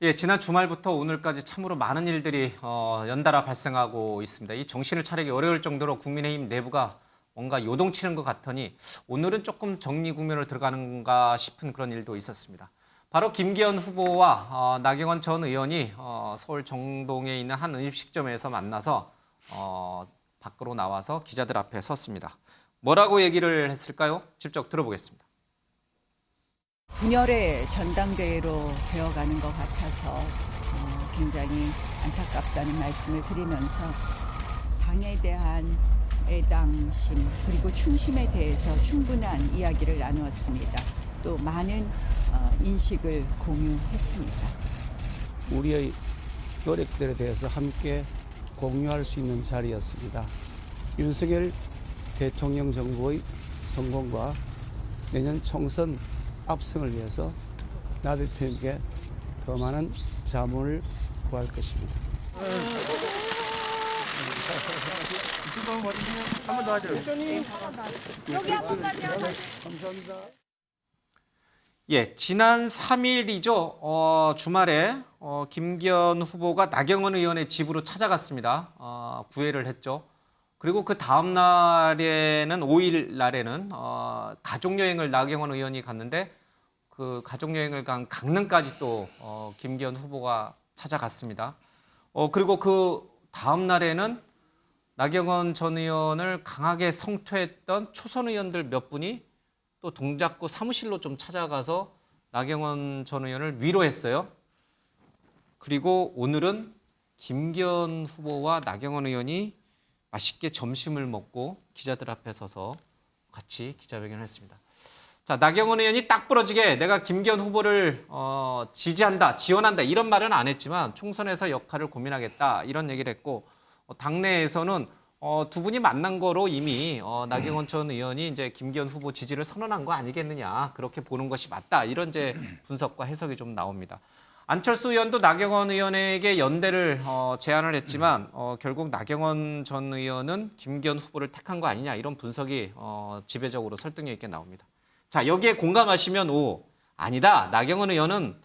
예, 지난 주말부터 오늘까지 참으로 많은 일들이 연달아 발생하고 있습니다. 이 정신을 차리기 어려울 정도로 국민의힘 내부가 뭔가 요동치는 것 같더니 오늘은 조금 정리 국면으로 들어가는가 싶은 그런 일도 있었습니다. 바로 김기현 후보와 나경원 전 의원이 서울 정동에 있는 한 음식점에서 만나서 밖으로 나와서 기자들 앞에 섰습니다. 뭐라고 얘기를 했을까요? 직접 들어보겠습니다. 분열의 전당대회로 되어가는 것 같아서 굉장히 안타깝다는 말씀을 드리면서 당에 대한 애당심 그리고 충심에 대해서 충분한 이야기를 나누었습니다. 또 많은 인식을 공유했습니다. 우리의 노력들에 대해서 함께 공유할 수 있는 자리였습니다. 윤석열 대통령 정부의 성공과 내년 총선 압승을 위해서 나 대표에게 더 많은 자문을 구할 것입니다. 감사합니다. 예, 지난 3일이죠. 주말에 김기현 후보가 나경원 의원의 집으로 찾아갔습니다. 구애를 했죠. 그리고 그 다음 날에는 5일 날에는 가족여행을 나경원 의원이 갔는데 그 가족여행을 간 강릉까지 또 김기현 후보가 찾아갔습니다. 그리고 그 다음 날에는 나경원 전 의원을 강하게 성토했던 초선 의원들 몇 분이 또 동작구 사무실로 좀 찾아가서 나경원 전 의원을 위로했어요. 그리고 오늘은 김기현 후보와 나경원 의원이 맛있게 점심을 먹고 기자들 앞에 서서 같이 기자회견을 했습니다. 자, 나경원 의원이 딱 부러지게 내가 김기현 후보를 지지한다, 지원한다 이런 말은 안 했지만 총선에서 역할을 고민하겠다 이런 얘기를 했고 당내에서는 두 분이 만난 거로 이미 나경원 전 의원이 이제 김기현 후보 지지를 선언한 거 아니겠느냐 그렇게 보는 것이 맞다 이런 이제 분석과 해석이 좀 나옵니다. 안철수 의원도 나경원 의원에게 연대를 제안을 했지만 결국 나경원 전 의원은 김기현 후보를 택한 거 아니냐 이런 분석이 지배적으로 설득력 있게 나옵니다. 자, 여기에 공감하시면 O, 아니다. 나경원 의원은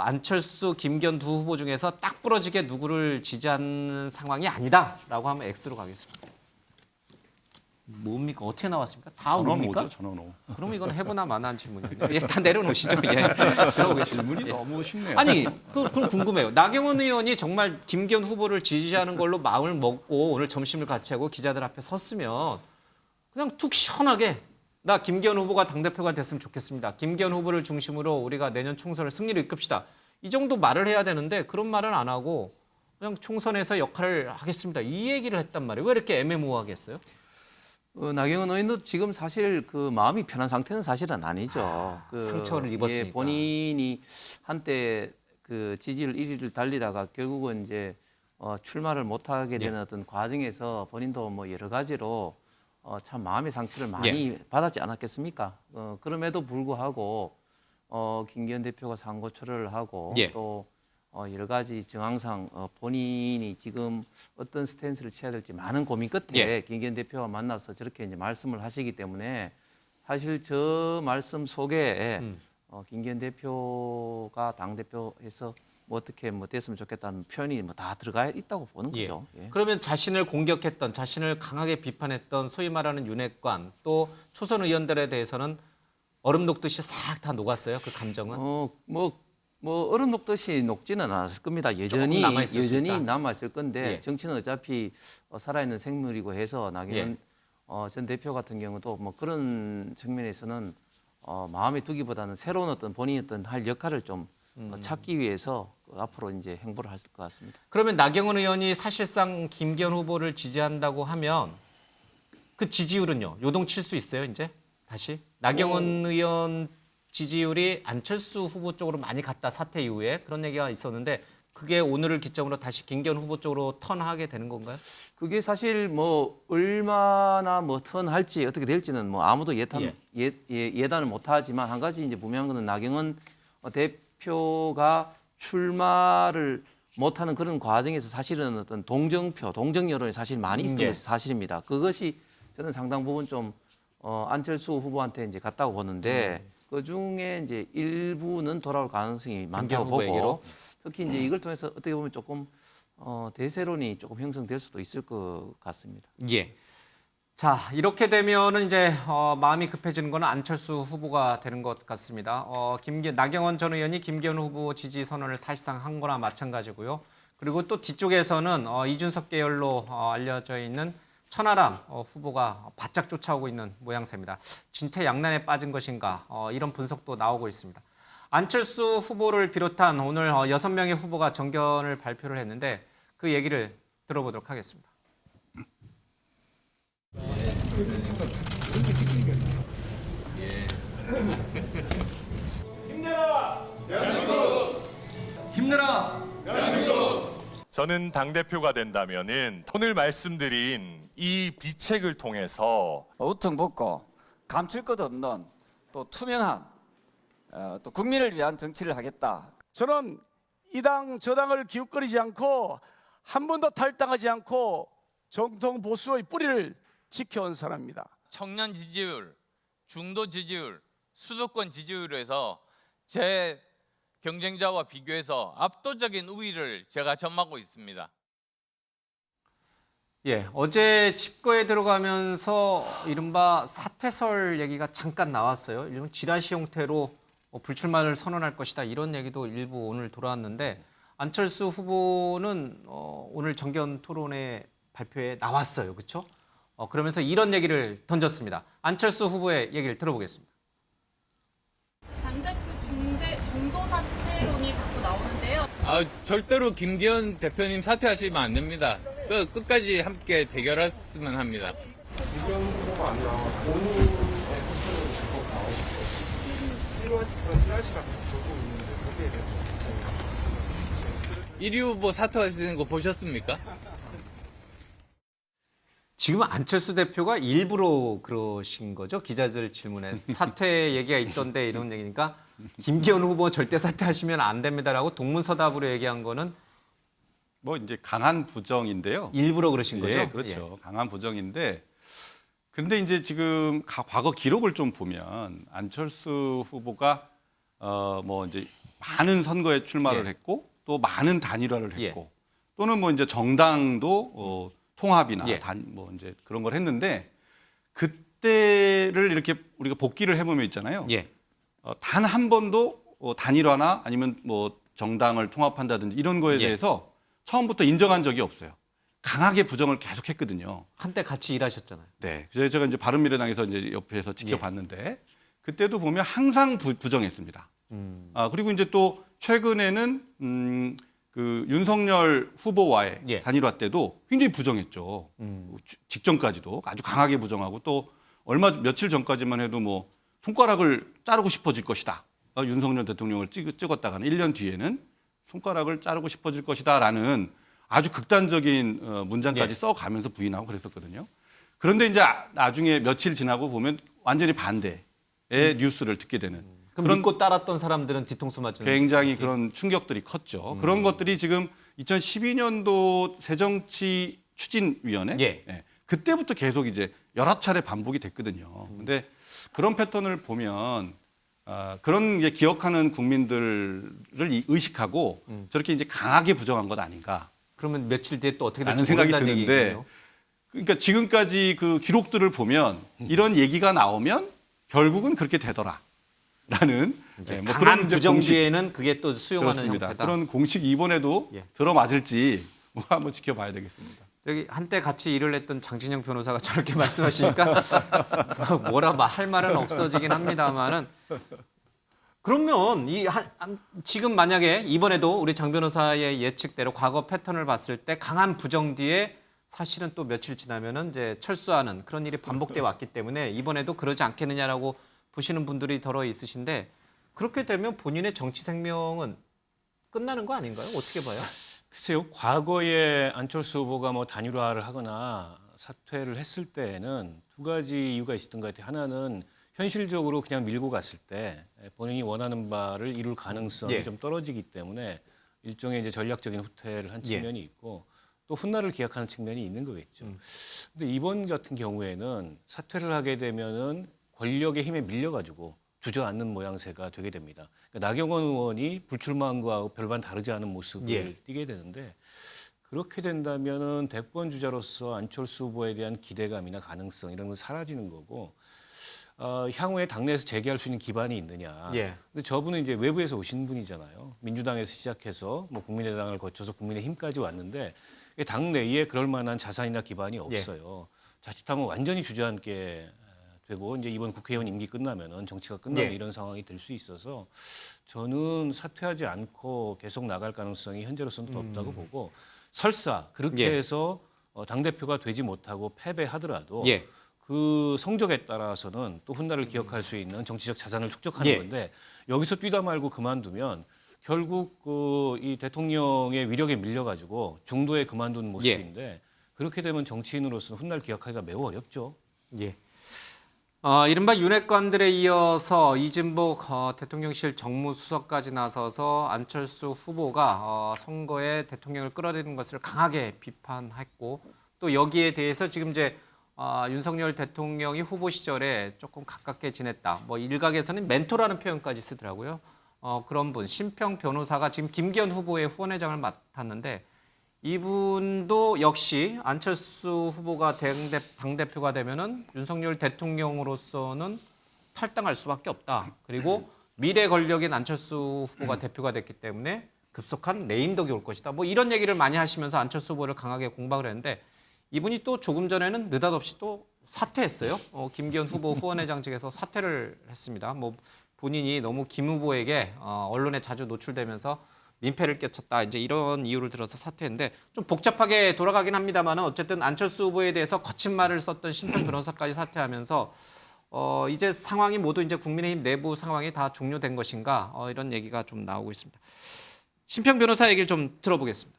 안철수, 김기현 두 후보 중에서 딱 부러지게 누구를 지지하는 상황이 아니다라고 하면 X로 가겠습니다. 뭡니까? 어떻게 나왔습니까? 다 O입니까? 전원 O. 그럼 이건 해보나 마나한 질문이에요. 예, 다 내려놓으시죠. 예, 들어보겠습니다. 질문이 예. 너무 쉽네요. 아니, 그럼 궁금해요. 나경원 의원이 정말 김기현 후보를 지지하는 걸로 마음을 먹고 오늘 점심을 같이 하고 기자들 앞에 섰으면 그냥 툭 시원하게 나 김기현 후보가 당대표가 됐으면 좋겠습니다. 김기현 후보를 중심으로 우리가 내년 총선을 승리로 이끕시다. 이 정도 말을 해야 되는데 그런 말은 안 하고 그냥 총선에서 역할을 하겠습니다. 이 얘기를 했단 말이에요. 왜 이렇게 애매모호하게 했어요? 나경원 의원도 지금 사실 그 마음이 편한 상태는 사실은 아니죠. 상처를 입었으니까. 예, 본인이 한때 그 지지율 1위를 달리다가 결국은 이제 출마를 못하게 되는 어떤 과정에서 본인도 뭐 여러 가지로 참 마음의 상처를 많이 받았지 않았겠습니까? 그럼에도 불구하고 김기현 대표가 상고초를 하고 또 여러 가지 정황상 본인이 지금 어떤 스탠스를 취해야 될지 많은 고민 끝에 김기현 대표와 만나서 저렇게 이제 말씀을 하시기 때문에 사실 저 말씀 속에 김기현 대표가 당 대표에서 뭐 어떻게 뭐 됐으면 좋겠다는 표현이 뭐 다 들어가 있다고 보는 거죠. 예. 그러면 자신을 공격했던, 자신을 강하게 비판했던 소위 말하는 윤핵관 또 초선 의원들에 대해서는 얼음 녹듯이 싹 다 녹았어요. 그 감정은? 뭐 얼음 녹듯이 녹지는 않았을 겁니다. 여전히 남아 있을 건데 정치는 어차피 살아있는 생물이고 해서 나경원 전 대표 같은 경우도 뭐 그런 측면에서는 마음에 두기보다는 새로운 어떤 본인이 어떤 할 역할을 좀 찾기 위해서 앞으로 이제 행보를 하실 것 같습니다. 그러면 나경원 의원이 사실상 김기현 후보를 지지한다고 하면 그 지지율은요? 요동칠 수 있어요, 이제? 다시? 나경원 의원 지지율이 안철수 후보 쪽으로 많이 갔다, 사퇴 이후에 그런 얘기가 있었는데 그게 오늘을 기점으로 다시 김기현 후보 쪽으로 턴하게 되는 건가요? 그게 사실 뭐 얼마나 뭐 턴할지 어떻게 될지는 뭐 아무도 예단을 못하지만 한 가지 이제 분명한 거는 나경원 대표가 출마를 못하는 그런 과정에서 사실은 어떤 동정표, 동정 여론이 사실 많이 있었던 것이 사실입니다. 그것이 저는 상당 부분 좀 안철수 후보한테 이제 갔다고 보는데 그 중에 이제 일부는 돌아올 가능성이 많다고 김기현 후보에게로? 보고 특히 이제 이걸 통해서 어떻게 보면 조금 대세론이 조금 형성될 수도 있을 것 같습니다. 예. 자, 이렇게 되면은 이제 마음이 급해지는 거는 안철수 후보가 되는 것 같습니다. 나경원 전 의원이 김기현 후보 지지 선언을 사실상 한 거나 마찬가지고요. 그리고 또 뒤쪽에서는 이준석 계열로 알려져 있는 천하람 후보가 바짝 쫓아오고 있는 모양새입니다. 진퇴양난에 빠진 것인가 이런 분석도 나오고 있습니다. 안철수 후보를 비롯한 오늘 6명의 후보가 정견을 발표를 했는데 그 얘기를 들어보도록 하겠습니다. 힘내라! 저는 당대표가 된다면은 오늘 말씀드린 이 비책을 통해서 우퉁 벗고 감출 것 없는 또 투명한 또 국민을 위한 정치를 하겠다. 저는 이 당 저 당을 기웃거리지 않고 한 번도 탈당하지 않고 정통 보수의 뿌리를 지켜온 사람입니다. 청년 지지율, 중도 지지율, 수도권 지지율에서 제 경쟁자와 비교해서 압도적인 우위를 제가 점하고 있습니다. 예, 어제 집거에 들어가면서 이른바 사퇴설 얘기가 잠깐 나왔어요. 일본 지라시 형태로 불출마를 선언할 것이다 이런 얘기도 일부 오늘 돌아왔는데 안철수 후보는 오늘 정견 토론회 발표에 나왔어요, 그렇죠? 그러면서 이런 얘기를 던졌습니다. 안철수 후보의 얘기를 들어보겠습니다. 당대표 중도 사퇴론이 자꾸 나오는데요. 절대로 김기현 대표님 사퇴하시면 안 됩니다. 끝까지 함께 대결했으면 합니다. 김기현 후보가 아니라 본인의 포스를 자꾸 나오고 찌라시가 돌고 있는데 거기에 대해서 1위 후보 사퇴하시는 거 보셨습니까? 지금 안철수 대표가 일부러 그러신 거죠? 기자들 질문에 사퇴 얘기가 있던데 이런 얘기니까 김기현 후보 절대 사퇴하시면 안 됩니다라고 동문서답으로 얘기한 거는 뭐 이제 강한 부정인데요. 일부러 그러신 거죠? 예, 그렇죠. 강한 부정인데 근데 이제 지금 과거 기록을 좀 보면 안철수 후보가 뭐 이제 많은 선거에 출마를 예. 했고 또 많은 단일화를 예. 했고 또는 뭐 이제 정당도 통합이나 예. 뭐 이제 그런 걸 했는데 그때를 이렇게 우리가 복기를 해보면 있잖아요. 예. 단 한 번도 단일화나 아니면 뭐 정당을 통합한다든지 이런 거에 예. 대해서 처음부터 인정한 적이 없어요. 강하게 부정을 계속했거든요. 한때 같이 일하셨잖아요. 네, 그래서 제가 이제 바른미래당에서 이제 옆에서 지켜봤는데 그때도 보면 항상 부정했습니다. 그리고 이제 또 최근에는 그 윤석열 후보와의 예. 단일화 때도 굉장히 부정했죠. 직전까지도 아주 강하게 부정하고 또 며칠 전까지만 해도 뭐 손가락을 자르고 싶어질 것이다. 윤석열 대통령을 찍었다가는 1년 뒤에는 손가락을 자르고 싶어질 것이다라는 아주 극단적인 문장까지 예. 써가면서 부인하고 그랬었거든요. 그런데 이제 나중에 며칠 지나고 보면 완전히 반대의 뉴스를 듣게 되는 그럼 믿고 따랐던 사람들은 뒤통수 맞은 굉장히 그런 충격들이 컸죠. 그런 것들이 지금 2012년도 새정치 추진위원회 예. 그때부터 계속 이제 여러 차례 반복이 됐거든요. 근데 그런 패턴을 보면 그런 이제 기억하는 국민들을 의식하고 저렇게 이제 강하게 부정한 것 아닌가. 그러면 며칠 뒤에 또 어떻게 될지 라는 생각이 모른다는 드는데 얘기군요. 그러니까 지금까지 그 기록들을 보면 이런 얘기가 나오면 결국은 그렇게 되더라. 라는 뭐 강한 이제 부정 공식- 뒤에는 그게 또 수용하는 그렇습니다. 형태다. 그런 공식 이번에도 예. 들어맞을지 뭐 한번 지켜봐야 되겠습니다. 여기 한때 같이 일을 했던 장진영 변호사가 저렇게 말씀하시니까 뭐라 할 말은 없어지긴 합니다만은 그러면 지금 만약에 이번에도 우리 장 변호사의 예측대로 과거 패턴을 봤을 때 강한 부정 뒤에 사실은 또 며칠 지나면은 이제 철수하는 그런 일이 반복돼 왔기 때문에 이번에도 그러지 않겠느냐라고 보시는 분들이 더러 있으신데 그렇게 되면 본인의 정치 생명은 끝나는 거 아닌가요? 어떻게 봐요? 글쎄요, 과거에 안철수 후보가 뭐 단일화를 하거나 사퇴를 했을 때에는 두 가지 이유가 있었던 것 같아요. 하나는 현실적으로 그냥 밀고 갔을 때 본인이 원하는 바를 이룰 가능성이 예. 좀 떨어지기 때문에 일종의 이제 전략적인 후퇴를 한 예. 측면이 있고 또 훗날을 기약하는 측면이 있는 거겠죠. 근데 이번 같은 경우에는 사퇴를 하게 되면은 권력의 힘에 밀려가지고 주저앉는 모양새가 되게 됩니다. 그러니까 나경원 의원이 불출마한 거하고 별반 다르지 않은 모습을 예. 띠게 되는데 그렇게 된다면은 대권 주자로서 안철수 후보에 대한 기대감이나 가능성 이런 건 사라지는 거고 향후에 당내에서 재개할 수 있는 기반이 있느냐. 예. 근데 저분은 이제 외부에서 오신 분이잖아요. 민주당에서 시작해서 뭐 국민의당을 거쳐서 국민의힘까지 왔는데 당내에 그럴 만한 자산이나 기반이 없어요. 자칫하면 완전히 주저앉게 되고 이제 이번 국회의원 임기 끝나면은 정치가 끝나면 예. 이런 상황이 될 수 있어서 저는 사퇴하지 않고 계속 나갈 가능성이 현재로서는 더 없다고 보고 설사 그렇게 예. 해서 당대표가 되지 못하고 패배하더라도 예. 그 성적에 따라서는 또 훗날을 기억할 수 있는 정치적 자산을 축적하는 예. 건데 여기서 뛰다 말고 그만두면 결국 이 대통령의 위력에 밀려가지고 중도에 그만둔 모습인데 그렇게 되면 정치인으로서는 훗날 기억하기가 매우 어렵죠. 예. 이른바 윤핵관들에 이어서 이진복 대통령실 정무수석까지 나서서 안철수 후보가 선거에 대통령을 끌어들이는 것을 강하게 비판했고 또 여기에 대해서 지금 이제 윤석열 대통령이 후보 시절에 조금 가깝게 지냈다. 뭐 일각에서는 멘토라는 표현까지 쓰더라고요. 그런 분 심평 변호사가 지금 김기현 후보의 후원회장을 맡았는데 이분도 역시 안철수 후보가 당대표가 되면은 윤석열 대통령으로서는 탈당할 수밖에 없다. 그리고 미래 권력인 안철수 후보가 대표가 됐기 때문에 급속한 레임덕이 올 것이다. 뭐 이런 얘기를 많이 하시면서 안철수 후보를 강하게 공박을 했는데 이분이 또 조금 전에는 느닷없이 또 사퇴했어요. 김기현 후보 후원회장직에서 사퇴를 했습니다. 뭐 본인이 너무 김 후보에게 언론에 자주 노출되면서 민폐를 끼쳤다. 이제 이런 이유를 들어서 사퇴했는데 좀 복잡하게 돌아가긴 합니다만은 어쨌든 안철수 후보에 대해서 거친 말을 썼던 심평 변호사까지 사퇴하면서 이제 상황이 모두 이제 국민의힘 내부 상황이 다 종료된 것인가 이런 얘기가 좀 나오고 있습니다. 심평 변호사 얘기를 좀 들어보겠습니다.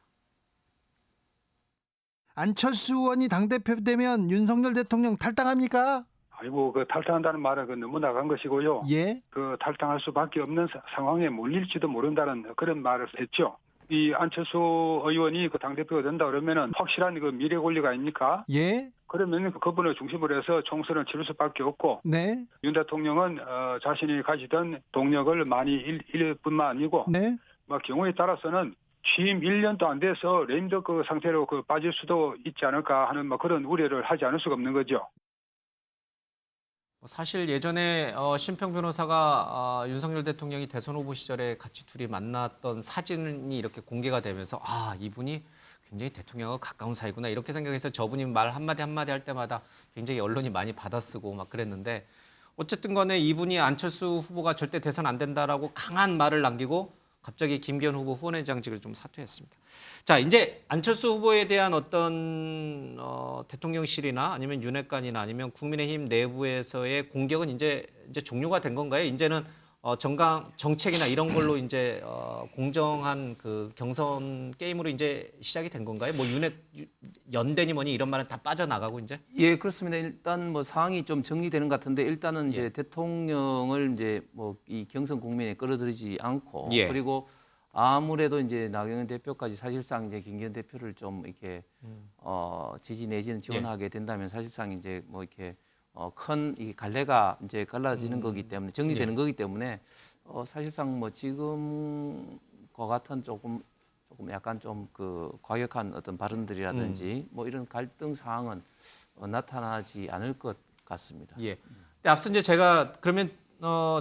안철수 의원이 당대표 되면 윤석열 대통령 탈당합니까? 아이고, 그 탈당한다는 말은 그 너무 나간 것이고요. 예. 그 탈당할 수밖에 없는 상황에 몰릴지도 모른다는 그런 말을 했죠. 이 안철수 의원이 그 당대표가 된다 그러면은 확실한 그 미래 권리가 아닙니까? 예. 그러면 그분을 중심으로 해서 총선을 치를 수밖에 없고 네. 윤 대통령은 자신이 가지던 동력을 많이 잃을 뿐만 아니고 네. 뭐 경우에 따라서는 취임 1년도 안 돼서 레임덕 그 상태로 그 빠질 수도 있지 않을까 하는 뭐 그런 우려를 하지 않을 수가 없는 거죠. 사실 예전에 심평 변호사가 윤석열 대통령이 대선 후보 시절에 같이 둘이 만났던 사진이 이렇게 공개가 되면서 이분이 굉장히 대통령과 가까운 사이구나 이렇게 생각해서 저분이 말 한마디 할 때마다 굉장히 언론이 많이 받아쓰고 막 그랬는데 어쨌든 간에 이분이 안철수 후보가 절대 대선 안 된다라고 강한 말을 남기고 갑자기 김기현 후보 후원회장직을 좀 사퇴했습니다. 자, 이제 안철수 후보에 대한 어떤 대통령실이나 아니면 윤핵관이나 아니면 국민의힘 내부에서의 공격은 이제 종료가 된 건가요? 이제는 정책이나 이런 걸로 이제 공정한 그 경선 게임으로 이제 시작이 된 건가요? 뭐 연대니 뭐니 이런 말은 다 빠져나가고 이제? 예, 그렇습니다. 일단 뭐 상황이 좀 정리되는 것 같은데 일단은 이제 대통령을 이제 뭐 이 경선 국면에 끌어들이지 않고 그리고 아무래도 이제 나경원 대표까지 사실상 이제 김기현 대표를 좀 이렇게 지지 내지는 지원하게 된다면 사실상 이제 뭐 이렇게 큰 이 갈래가 이제 갈라지는 거기 때문에 정리되는 거기 때문에 사실상 뭐 지금과 같은 조금 약간 좀 그 과격한 어떤 발언들이라든지 뭐 이런 갈등 사항은 나타나지 않을 것 같습니다. 예. 근데 앞서 이제 제가 그러면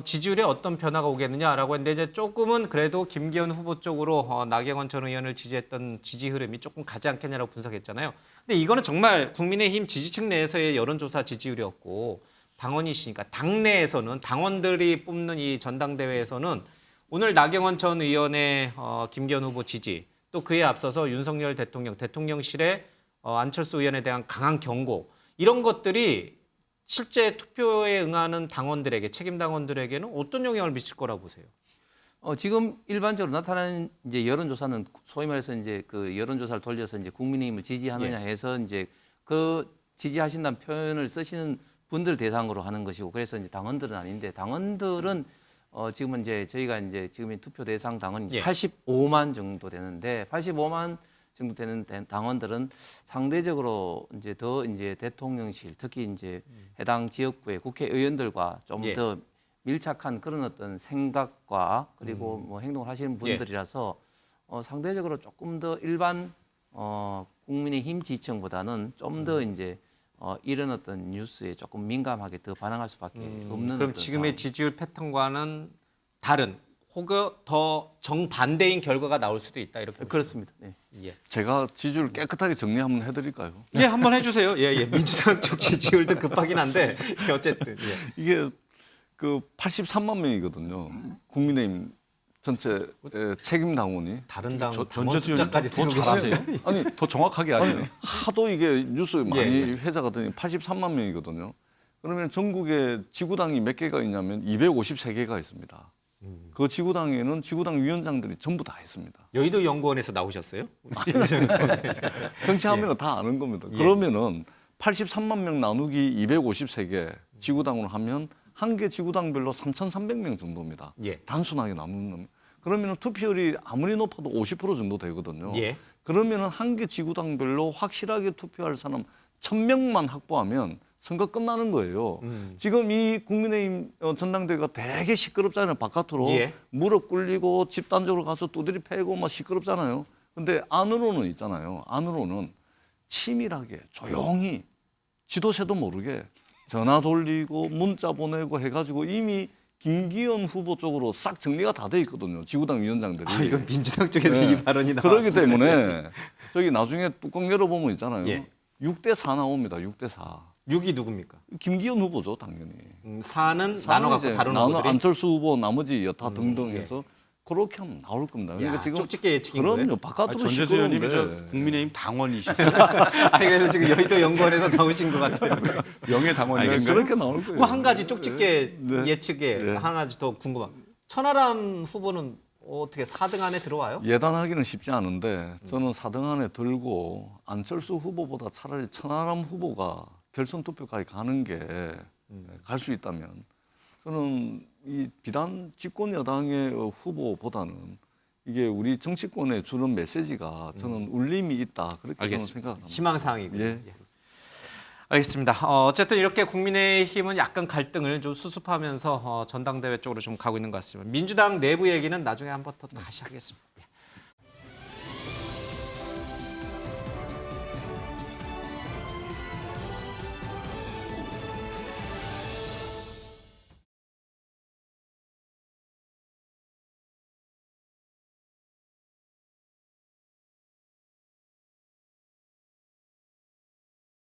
지지율에 어떤 변화가 오겠느냐라고 했는데 이제 조금은 그래도 김기현 후보 쪽으로 나경원 전 의원을 지지했던 지지 흐름이 조금 가지 않겠냐라고 분석했잖아요. 근데 이거는 정말 국민의힘 지지층 내에서의 여론조사 지지율이었고 당원이시니까 당내에서는 당원들이 뽑는 이 전당대회에서는 오늘 나경원 전 의원의 김기현 후보 지지 또 그에 앞서서 윤석열 대통령실의 안철수 의원에 대한 강한 경고 이런 것들이 실제 투표에 응하는 당원들에게 책임 당원들에게는 어떤 영향을 미칠 거라고 보세요? 지금 일반적으로 나타나는 이제 여론조사는 소위 말해서 이제 그 여론조사를 돌려서 이제 국민의힘을 지지하느냐 해서 이제 그 지지하신다는 표현을 쓰시는 분들 대상으로 하는 것이고 그래서 이제 당원들은 아닌데 당원들은 지금은 이제 저희가 이제 지금 투표 대상 당원이 이제 85만 정도 되는데 85만 정도 되는 당원들은 상대적으로 이제 더 이제 대통령실 특히 이제 해당 지역구의 국회의원들과 좀 더 밀착한 그런 어떤 생각과 그리고 뭐 행동을 하시는 분들이라서 상대적으로 조금 더 일반 국민의힘 지지층보다는 좀 더 이제 이런 어떤 뉴스에 조금 민감하게 더 반응할 수밖에 없는. 그럼 어떤 지금의 상황입니다. 지지율 패턴과는 다른 혹은 더 정반대인 결과가 나올 수도 있다 이렇게 보시면 그렇습니다. 네. 예. 제가 지지율 깨끗하게 정리 한번 해드릴까요? 예, 한번 해주세요. 예, 예. 민주당 쪽 지지율도 급하긴 한데 어쨌든 예. 이게 그 83만 명이거든요. 국민의힘 전체 책임 당원이. 다른 당 당원 전재수 숫자까지 더 세우고 잘하세요. 계시네요. 아니 더 정확하게 아시네요. 하도 이게 뉴스 많이 예, 예. 회자가 되니 83만 명이거든요. 그러면 전국에 지구당이 몇 개가 있냐면 253개가 있습니다. 그 지구당에는 지구당 위원장들이 전부 다 있습니다. 여의도 연구원에서 나오셨어요? 정치하면 다 아는 겁니다. 예. 그러면은 83만 명 나누기 253개 지구당으로 하면 한 개 지구당별로 3,300명 정도입니다. 예. 단순하게 나누면 그러면은 투표율이 아무리 높아도 50% 정도 되거든요. 예. 그러면은 한 개 지구당별로 확실하게 투표할 사람 1,000명만 확보하면 선거 끝나는 거예요. 지금 이 국민의힘 전당대회가 되게 시끄럽잖아요. 바깥으로 예. 무릎 꿇리고 집단적으로 가서 두드리 패고 막 시끄럽잖아요. 근데 안으로는 있잖아요. 안으로는 치밀하게 조용히 지도새도 모르게 전화 돌리고 문자 보내고 해가지고 이미 김기현 후보 쪽으로 싹 정리가 다 돼 있거든요. 지구당 위원장들이. 아, 이거 민주당 쪽에서 네. 이 발언이 나왔어요. 그렇기 때문에 저기 나중에 뚜껑 열어보면 있잖아요. 예. 6대4 나옵니다. 6대4. 6이 누굽니까? 김기현 후보죠, 당연히. 4는 나눠 갖고 이제 다른 후보들이. 안철수 후보 나머지 여타 등등 해서 그렇게 하면 나올 겁니다. 야, 그러니까 지금 쪽집게 예측인 그럼요. 거예요? 바깥으로 전재수 의원님이 시끄러운데. 저 국민의힘 당원이시죠. 아니 그래서 지금 여의도 연구원에서 나오신 것 같아요. 명예 네, 당원이신가요? 그렇게 나올 거예요. 뭐 한 가지 쪽집게 네. 예측에 네. 한 가지 더 궁금한. 천하람 후보는 어떻게 4등 안에 들어와요? 예단하기는 쉽지 않은데 저는 4등 안에 들고 안철수 후보보다 차라리 천하람 후보가 결선 투표까지 가는 게 갈 수 있다면 저는 이 비단 집권 여당의 후보보다는 이게 우리 정치권에 주는 메시지가 저는 울림이 있다 그렇게 저는 알겠습니다. 생각합니다. 희망사항이군요. 예. 예. 알겠습니다. 어쨌든 이렇게 국민의힘은 약간 갈등을 좀 수습하면서 전당대회 쪽으로 좀 가고 있는 것 같습니다. 민주당 내부 얘기는 나중에 한번 더 다시 하겠습니다.